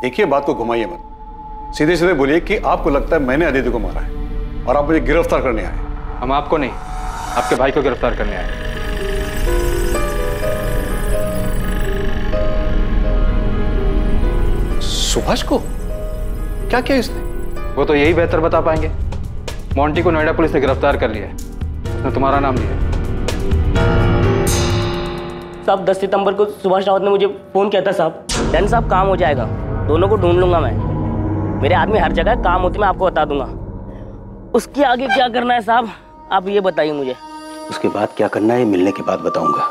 देखिए, बात को घुमाइए मत, सीधे सीधे बोलिए कि आपको लगता है मैंने अदिति को मारा है और आप मुझे गिरफ्तार करने आए। हम आपको नहीं, आपके भाई को गिरफ्तार करने आए। सुभाष को क्या किया इसने? वो तो यही बेहतर बता पाएंगे। मोंटी को नोएडा पुलिस ने गिरफ्तार कर लिया है, उसने तुम्हारा नाम लिया। साहब 10 सितंबर को सुभाष रावत ने मुझे फोन किया था साहब। डन साहब, काम हो जाएगा, दोनों को ढूंढ लूंगा मैं। मेरे आदमी हर जगह काम होती, मैं आपको बता दूंगा। उसके आगे क्या करना है साहब, आप ये बताइए मुझे। उसके बाद क्या करना है मिलने के बाद बताऊंगा।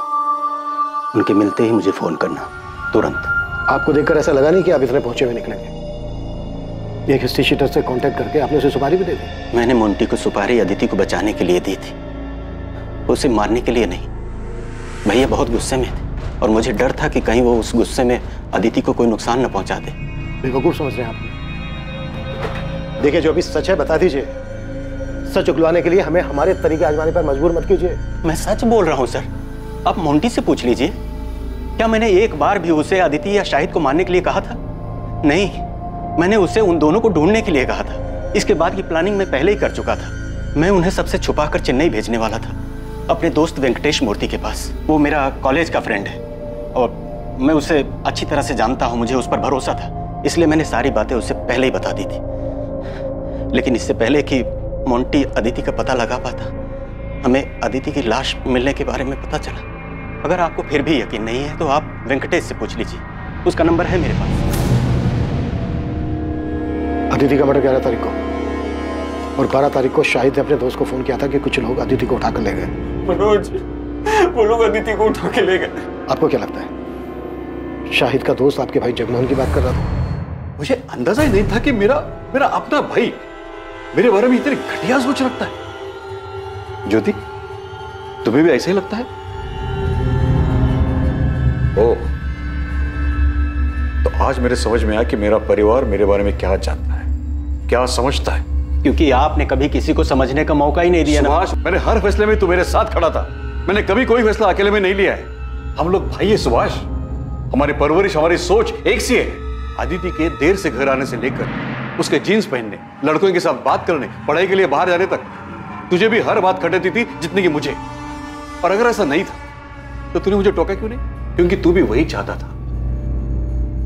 उनके मिलते ही मुझे फोन करना, तुरंत। आपको देखकर ऐसा लगा नहीं कि आप इतने पहुंचे हुए निकलेंगे। एक हिस्ट्री शीटर से कांटेक्ट करके आपने उसे सुपारी भी दे दी। मैंने मोंटी को सुपारी अदिति को बचाने के लिए दी थी, उसे मारने के लिए नहीं। भैया बहुत गुस्से में थे और मुझे डर था कि कहीं वो उस गुस्से में अदिति को कोई नुकसान न पहुंचा दे। बेवकूफ समझ रहे हैं आप। देखिए, जो अभी सच है बता दीजिए। सच उगलवाने के लिए हमें हमारे तरीके आजमाने पर मजबूर मत कीजिए। मैं सच बोल रहा हूं सर, आप मोंटी से पूछ लीजिए। क्या मैंने एक बार भी उसे अदिति या शाहिद को मारने के लिए कहा था? नहीं, मैंने उसे उन दोनों को ढूंढने के लिए कहा था। इसके बाद की प्लानिंग मैं पहले ही कर चुका था। मैं उन्हें सबसे छुपाकर चेन्नई भेजने वाला था, अपने दोस्त वेंकटेश मूर्ति के पास। वो मेरा कॉलेज का फ्रेंड है और मैं उसे अच्छी तरह से जानता हूं, मुझे उस पर भरोसा था, इसलिए मैंने सारी बातें उसे पहले ही बता दी थी। लेकिन इससे पहले कि मोंटी अदिति का पता लगा पाता, हमें अदिति की लाश मिलने के बारे में पता चला। अगर आपको फिर भी यकीन नहीं है तो आप वेंकटेश से पूछ लीजिए, उसका नंबर है मेरे पास। अदिति का मर्डर 11 तारीख को और 12 तारीख को शाहिद ने अपने दोस्त को फोन किया था कि कुछ लोग अदिति को उठाकर ले गए। मनोज, वो लोग अदिति को उठा के ले गए। आपको क्या लगता है शाहिद का दोस्त आपके भाई जगमोहन की बात कर रहा था? मुझे अंदाजा ही नहीं था कि मेरा अपना भाई मेरे बारे में इतनी घटिया सोच रखता है। ज्योति, तुम्हें भी ऐसा ही लगता है? ओह, तो आज मेरे समझ में आया कि मेरा परिवार मेरे बारे में क्या जानता है, क्या समझता है। क्योंकि आपने कभी किसी को समझने का मौका ही नहीं दिया ना। सुभाष, मैंने हर फैसले में तू मेरे साथ खड़ा था। मैंने कभी कोई फैसला अकेले में नहीं लिया है। हम लोग भाई है सुभाष, हमारी परवरिश, हमारी सोच एक सी है। अदिति के देर से घर आने से लेकर उसके जीन्स पहनने, लड़कों के साथ बात करने, पढ़ाई के लिए बाहर जाने तक तुझे भी हर बात खटेती थी जितनी कि मुझे। और अगर ऐसा नहीं था तो तूने मुझे टोका क्यों नहीं? क्योंकि तू भी वही चाहता था।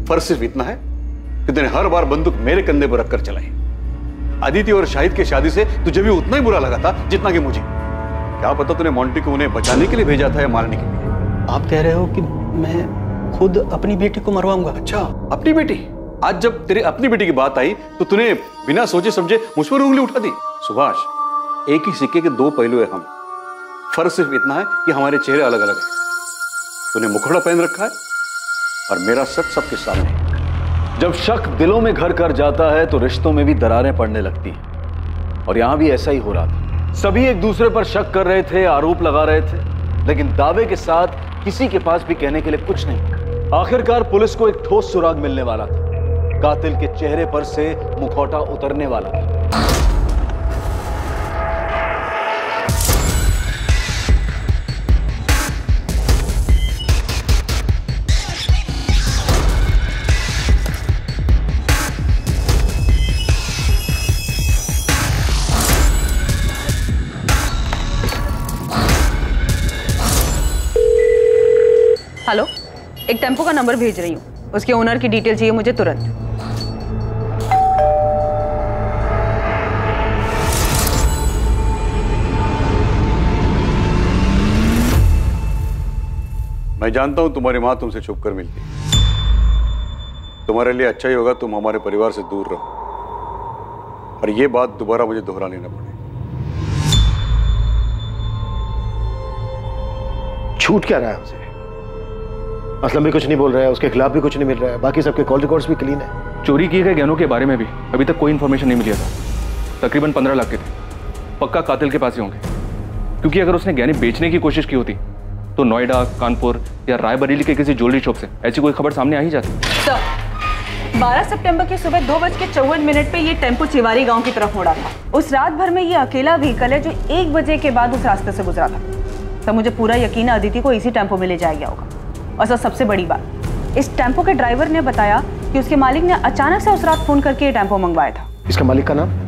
फर्क सिर्फ इतना है कि तूने हर बार बंदूक मेरे कंधे पर रखकर चलाई। अदिति और शाहिद की शादी से तुझे भी उतना ही बुरा लगा था जितना कि मुझे। क्या पता तूने मोंटी को उन्हें बचाने के लिए भेजा था या मारने के लिए। आप कह रहे हो कि मैं खुद अपनी बेटी को मरवाऊंगा? अच्छा, अपनी बेटी? आज जब तेरे अपनी बेटी की बात आई तो तूने बिना सोचे समझे मुझ पर उंगली उठा दी। सुभाष, एक ही सिक्के के दो पहलू है हम। फर्क सिर्फ इतना है कि हमारे चेहरे अलग अलग हैं। तूने मुखड़ा पहन रखा है और मेरा सच सबके सामने है। जब शक दिलों में घर कर जाता है तो रिश्तों में भी दरारें पड़ने लगती हैं, और यहां भी ऐसा ही हो रहा था। सभी एक दूसरे पर शक कर रहे थे, आरोप लगा रहे थे, लेकिन दावे के साथ किसी के पास भी कहने के लिए कुछ नहीं। आखिरकार पुलिस को एक ठोस सुराग मिलने वाला था। कातिल के चेहरे पर से मुखौटा उतरने वाला था। हेलो, एक टेम्पो का नंबर भेज रही हूँ, उसके ओनर की डिटेल चाहिए मुझे तुरंत। मैं जानता हूं तुम्हारी मां तुमसे छुप कर मिलती है, तुम्हारे लिए अच्छा ही होगा तुम हमारे परिवार से दूर रहो और ये बात दोबारा मुझे दोहरानी न पड़े। छूट क्या रहा है उसे? असलम भी कुछ नहीं बोल रहा है, उसके खिलाफ भी कुछ नहीं मिल रहा है, बाकी सबके कॉल रिकॉर्ड्स भी क्लीन है। चोरी किए गए गहनों के बारे में भी अभी तक कोई इन्फॉर्मेशन नहीं मिली था। तकरीबन 15 लाख के थे, पक्का कातिल के पास ही होंगे, क्योंकि अगर उसने गहने बेचने की कोशिश की होती तो नोएडा, कानपुर या रायबरेली के किसी ज्वेलरी शॉप से ऐसी कोई खबर सामने आ ही जाती। 12 सितंबर की सुबह 2:54 पे ये टेम्पो चिवारी गांव की तरफ मुड़ा था। उस रात भर में ये अकेला व्हीकल है जो 1 बजे के बाद उस रास्ते से गुजरा था। सर मुझे पूरा यकीन है अदिति को इसी टेम्पो में ले जाया गया होगा। और सर सबसे बड़ी बात, इस टेम्पो के ड्राइवर ने बताया कि उसके मालिक ने अचानक से उस रात फोन करके ये टेम्पो मंगवाया था। इसका मालिक का नाम?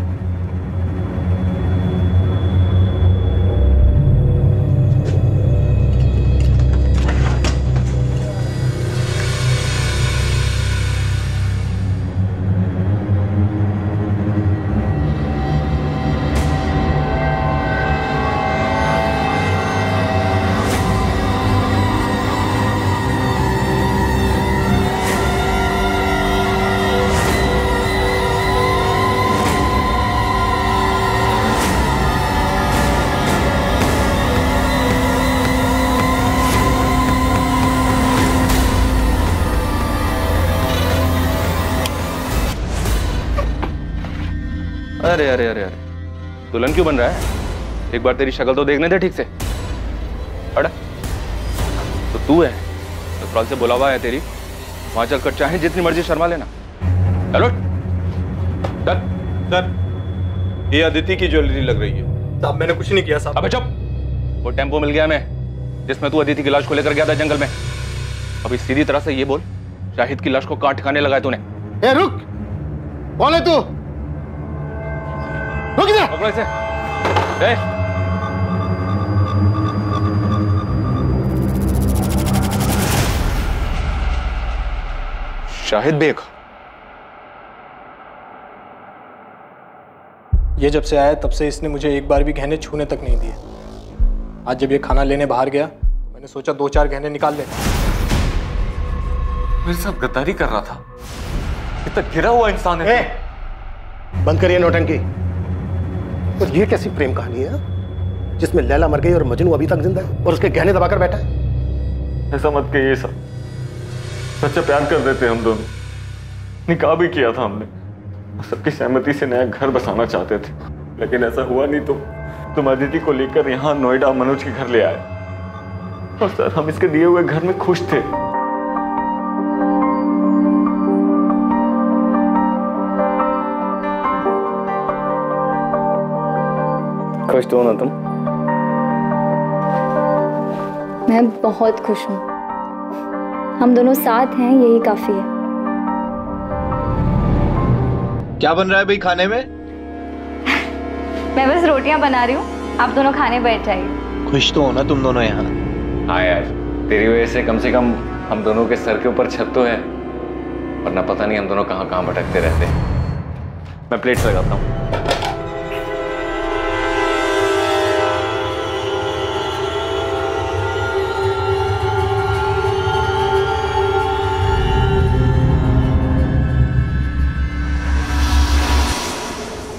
अरे अरे अरे अरे, दुल्हन क्यों बन रहा है? एक बार तेरी शक्ल तो देखने दे ठीक से। अड़ा तो तू है, ससुराल से बुलावा है तेरी, वहां चलकर चाहे जितनी मर्जी शर्मा लेना। हेलो सर, ये अदिति की ज्वेलरी लग रही है। साहब मैंने कुछ नहीं किया साहब। अबे चुप, वो टेम्पो मिल गया हमें जिसमें तू अदिति की लाश को लेकर गया था जंगल में। अभी सीधी तरह से ये बोल, शाहिद की लाश को कहां ठिकाने लगाया तूने? ए रुक, कौन है तू? रुक इधर। पकड़ो इसे। शाहिद बेग, ये जब से आया तब से इसने मुझे एक बार भी गहने छूने तक नहीं दिए। आज जब ये खाना लेने बाहर गया, मैंने सोचा 2-4 गहने निकाल ले। मेरे साथ गद्दारी कर रहा था। इतना गिरा हुआ इंसान है। बंद करिए नौटंकी। और ये कैसी प्रेम कहानी है जिसमें लैला मर गई और मजनू अभी तक जिंदा है और उसके गहने दबाकर बैठा है? ऐसा मत कहिए सर, सच्चा प्यार कर रहे थे हम दोनों, निकाह भी किया था हमने, सबकी सहमति से नया घर बसाना चाहते थे, लेकिन ऐसा हुआ नहीं। तो तुम अदिति को लेकर यहाँ नोएडा मनोज के घर ले आए और सर हम इसके दिए हुए घर में खुश थे। खुश तो हो ना तुम? मैं बहुत खुश हूँ। हम दोनों साथ हैं, यही काफी है। क्या बन रहा है भाई खाने में? मैं बस रोटियां बना रही हूँ, आप दोनों खाने बैठ जाइए। खुश तो हो ना तुम दोनों यहाँ? हाँ यार, तेरी वजह से कम हम दोनों के सर के ऊपर छत तो है, वरना पता नहीं हम दोनों कहाँ कहाँ भटकते रहते। मैं प्लेट लगाता हूँ।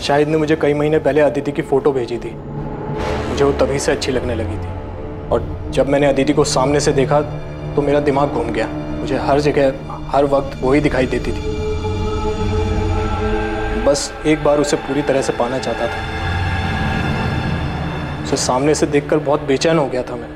शाहिद ने मुझे कई महीने पहले अदिति की फ़ोटो भेजी थी। मुझे वो तभी से अच्छी लगने लगी थी, और जब मैंने अदिति को सामने से देखा तो मेरा दिमाग घूम गया। मुझे हर जगह हर वक्त वही दिखाई देती थी। बस एक बार उसे पूरी तरह से पाना चाहता था। उसे सामने से देखकर बहुत बेचैन हो गया था मैं।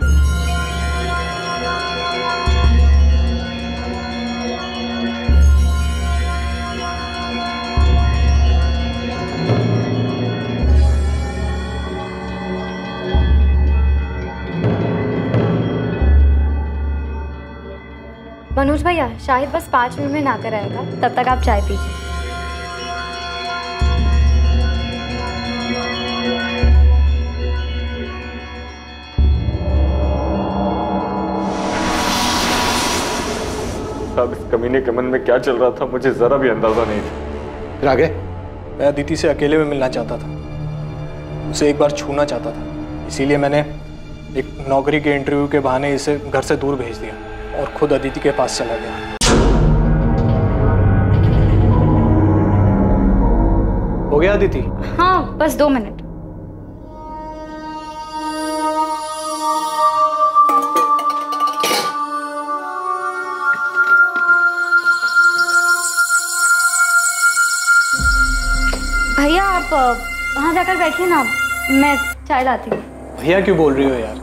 मनोज भैया, शाहिद बस 5 मिनट में नहाकर आएगा, तब तक आप चाय पीजिए। अब इस कमीने के मन में क्या चल रहा था मुझे जरा भी अंदाजा नहीं था। फिर आगे? मैं अदिति से अकेले में मिलना चाहता था, उसे एक बार छूना चाहता था। इसीलिए मैंने एक नौकरी के इंटरव्यू के बहाने इसे घर से दूर भेज दिया और खुद अदिति के पास चला गया। हो गया अदिति? हाँ बस 2 मिनट। भैया आप वहाँ जाकर बैठिए ना, मैं चाय लाती हूँ। भैया क्यों बोल रही हो यार?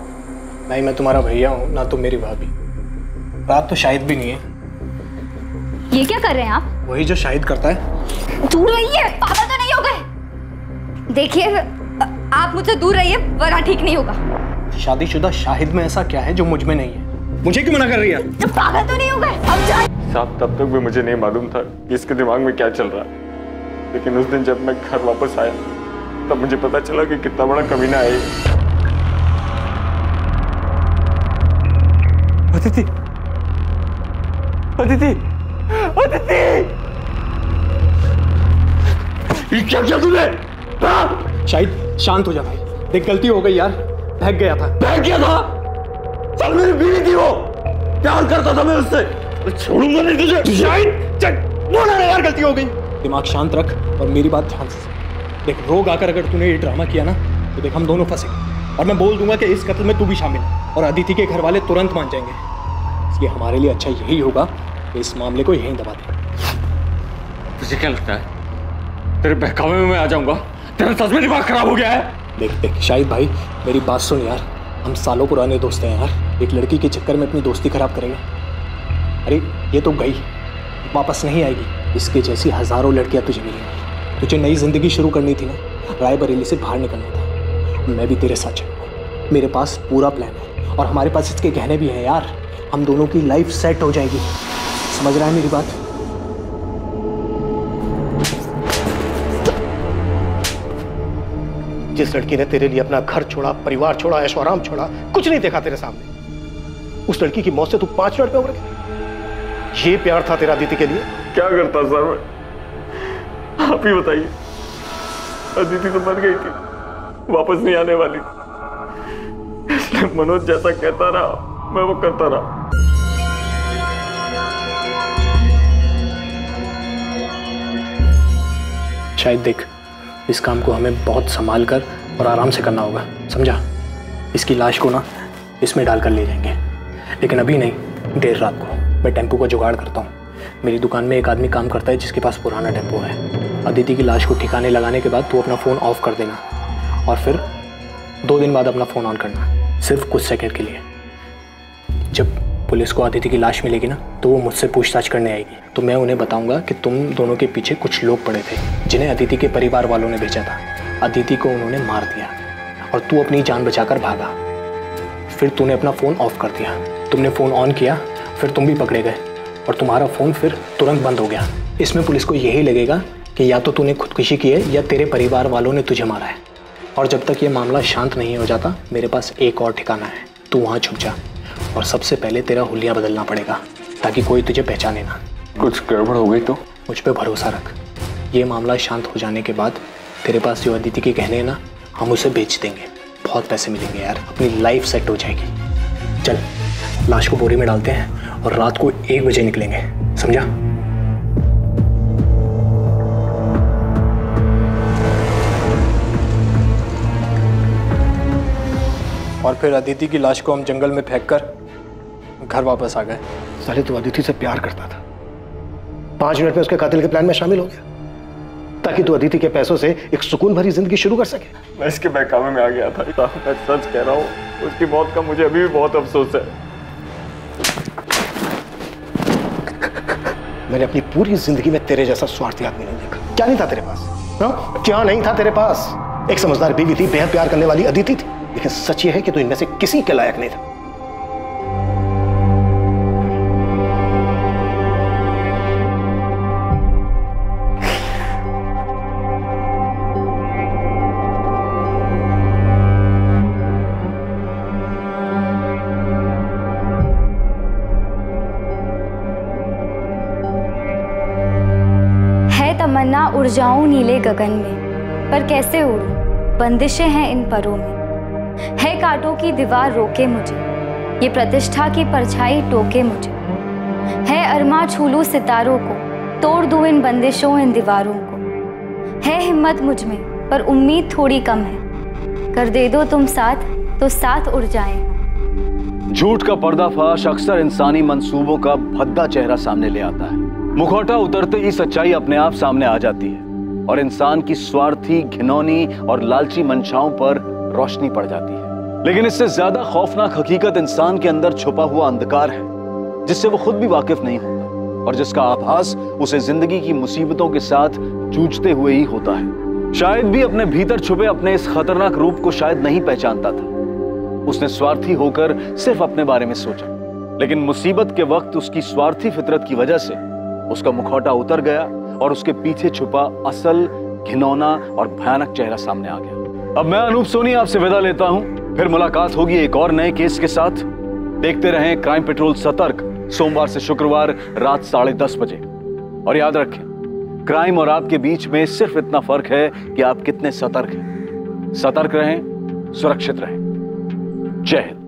नहीं मैं तुम्हारा भैया हूँ ना तुम मेरी भाभी। रात तो शाहिद भी नहीं है। ये क्या कर रहे हैं आप? वही जो शाहिद करता है। दूर रहिए, पागल तो नहीं हो गए? देखिए आप मुझसे दूर रहिए वरना ठीक नहीं होगा। शादीशुदा शाहिद में ऐसा क्या है जो मुझ में नहीं है? मुझे क्यों मना कर रही है? पागल तो नहीं हो गए? अब जाए। साहब तब तक भी मुझे नहीं मालूम था कि इसके दिमाग में क्या चल रहा है, लेकिन उस दिन जब मैं घर वापस आया तब मुझे पता चला कि कितना बड़ा कमीना है। अदिति, अदिति, अदिति! ये क्या किया तूने? शाहिद शांत हो जा भाई, देख गलती हो गई यार, बहक गया था। बहक गया था? चल मेरी बीवी थी वो, प्यार करता था मैं उससे, छोड़ूंगा नहीं तुझे। शाहिद चल, बोला ना यार गलती हो गई। दिमाग शांत रख और मेरी बात ध्यान से देख। रोग आकर अगर तूने ये ड्रामा किया ना तो देख हम दोनों फंसेंगे और मैं बोल दूंगा कि इस कत्ल में तू भी शामिल है और अदिति के घर वाले तुरंत मान जाएंगे। इसलिए हमारे लिए अच्छा यही होगा कि इस मामले को यहीं दबा दें। तुझे क्या लगता है तेरे बहकावे में मैं आ जाऊंगा? तेरा सच में दिमाग खराब हो गया है? देख देख शाहिद भाई मेरी बात सुन यार, हम सालों पुराने दोस्त हैं यार, एक लड़की के चक्कर में अपनी दोस्ती खराब करेगा? अरे ये तो गई, वापस नहीं आएगी। इसके जैसी हजारों लड़कियां तुझे मिलेंगी। तुझे नई जिंदगी शुरू करनी थी ना, रायबरेली से बाहर निकलना था। मैं भी तेरे साथ चलूंगा, मेरे पास पूरा प्लान है और हमारे पास इसके गहने भी हैं यार। हम दोनों की लाइफ सेट हो जाएगी, समझ रहा है मेरी बात? जिस लड़की ने तेरे लिए अपना घर छोड़ा, परिवार छोड़ा, ऐशो आराम छोड़ा, कुछ नहीं देखा तेरे सामने, उस लड़की की मौत से तू 5 मिनट में उड़ गया। ये प्यार था तेरा अदिति के लिए? क्या करता सर मैं, आप ही बताइए। अदिति तो मर गई थी, वापस नहीं आने वाली, इसलिए मनोज जैसा कहता रहा मैं वो करता रहा। शायद देख, इस काम को हमें बहुत संभाल कर और आराम से करना होगा, समझा? इसकी लाश को ना इसमें डालकर ले जाएंगे, लेकिन अभी नहीं, देर रात को। मैं टेम्पो का जुगाड़ करता हूँ। मेरी दुकान में एक आदमी काम करता है जिसके पास पुराना टेम्पो है। अदिति की लाश को ठिकाने लगाने के बाद तू अपना फ़ोन ऑफ कर देना और फिर 2 दिन बाद अपना फ़ोन ऑन करना, सिर्फ कुछ सेकंड के लिए। जब पुलिस को अदिति की लाश मिलेगी ना तो वो मुझसे पूछताछ करने आएगी, तो मैं उन्हें बताऊंगा कि तुम दोनों के पीछे कुछ लोग पड़े थे जिन्हें अदिति के परिवार वालों ने भेजा था। अदिति को उन्होंने मार दिया और तू अपनी जान बचाकर भागा। फिर तूने अपना फ़ोन ऑफ कर दिया, तुमने फ़ोन ऑन किया, फिर तुम भी पकड़े गए और तुम्हारा फ़ोन फिर तुरंत बंद हो गया। इसमें पुलिस को यही लगेगा कि या तो तूने खुदकुशी की है या तेरे परिवार वालों ने तुझे मारा है। और जब तक ये मामला शांत नहीं हो जाता, मेरे पास एक और ठिकाना है, तू वहाँ छुप जा और सबसे पहले तेरा हुलिया बदलना पड़ेगा ताकि कोई तुझे पहचाने ना। कुछ गड़बड़ हो गई तो? मुझ पे भरोसा रख, ये मामला शांत हो जाने के बाद तेरे पास जो अदिति के गहने हैं ना, हम उसे बेच देंगे, बहुत पैसे मिलेंगे यार, अपनी लाइफ सेट हो जाएगी। चल लाश को बोरी में डालते हैं और रात को 1 बजे निकलेंगे, समझा? और फिर अदिति की लाश को हम जंगल में फेंककर घर वापस आ गए। साले तू अदिति से प्यार करता था, 5 मिनट में उसके कातिल के प्लान में शामिल हो गया ताकि तू अदिति के पैसों से एक सुकून भरी जिंदगी शुरू कर सके। मैं इसके बहकावे में आ गया था, मैं सच कह रहा हूँ, उसकी मौत का मुझे अभी भी बहुत अफसोस है। मैंने अपनी पूरी जिंदगी में तेरे जैसा स्वार्थी आदमी नहीं देखा। क्या नहीं था तेरे पास? हाँ? क्या नहीं था तेरे पास? एक समझदार बीवी थी, बेहद प्यार करने वाली अदिति थी, लेकिन सच ये है कि तू इनमें से किसी के लायक नहीं था। तमन्ना उड़ जाऊं नीले गगन में, पर कैसे उड़ूं, बंदिशें हैं इन परों में। है कांटों की दीवार रोके मुझे, ये प्रतिष्ठा की परछाई टोके मुझे। है अरमा छू लूं सितारों को, तोड़ दूं इन बंदिशों इन दीवारों को। है हिम्मत मुझ में, पर उम्मीद थोड़ी कम है। कर दे दो तुम साथ तो साथ उड़ जाए। झूठ का पर्दाफाश अक्सर इंसानी मंसूबों का भद्दा चेहरा सामने ले आता है। मुखौटा उतरते ही सच्चाई अपने आप सामने आ जाती है और इंसान की स्वार्थी, घिनौनी और लालची मंशाओं पर रोशनी पड़ जाती है। लेकिन इससे ज्यादा खौफनाक हकीकत इंसान के अंदर छुपा हुआ अंधकार है, जिससे वो खुद भी वाकिफ नहीं होता और जिसका आभास उसे जिंदगी की मुसीबतों के साथ जूझते हुए ही होता है। शायद भी अपने भीतर छुपे अपने इस खतरनाक रूप को शायद नहीं पहचानता था। उसने स्वार्थी होकर सिर्फ अपने बारे में सोचा, लेकिन मुसीबत के वक्त उसकी स्वार्थी फितरत की वजह से उसका मुखौटा उतर गया और उसके पीछे छुपा असल, घिनौना और भयानक चेहरा सामने आ गया। अब मैं अनूप सोनी आपसे विदा लेता हूं, फिर मुलाकात होगी एक और नए केस के साथ। देखते रहें क्राइम पेट्रोल सतर्क, सोमवार से शुक्रवार रात 10:30 बजे। और याद रखें, क्राइम और आपके बीच में सिर्फ इतना फर्क है कि आप कितने सतर्क हैं। सतर्क रहें, सुरक्षित रहें। जय हिंद।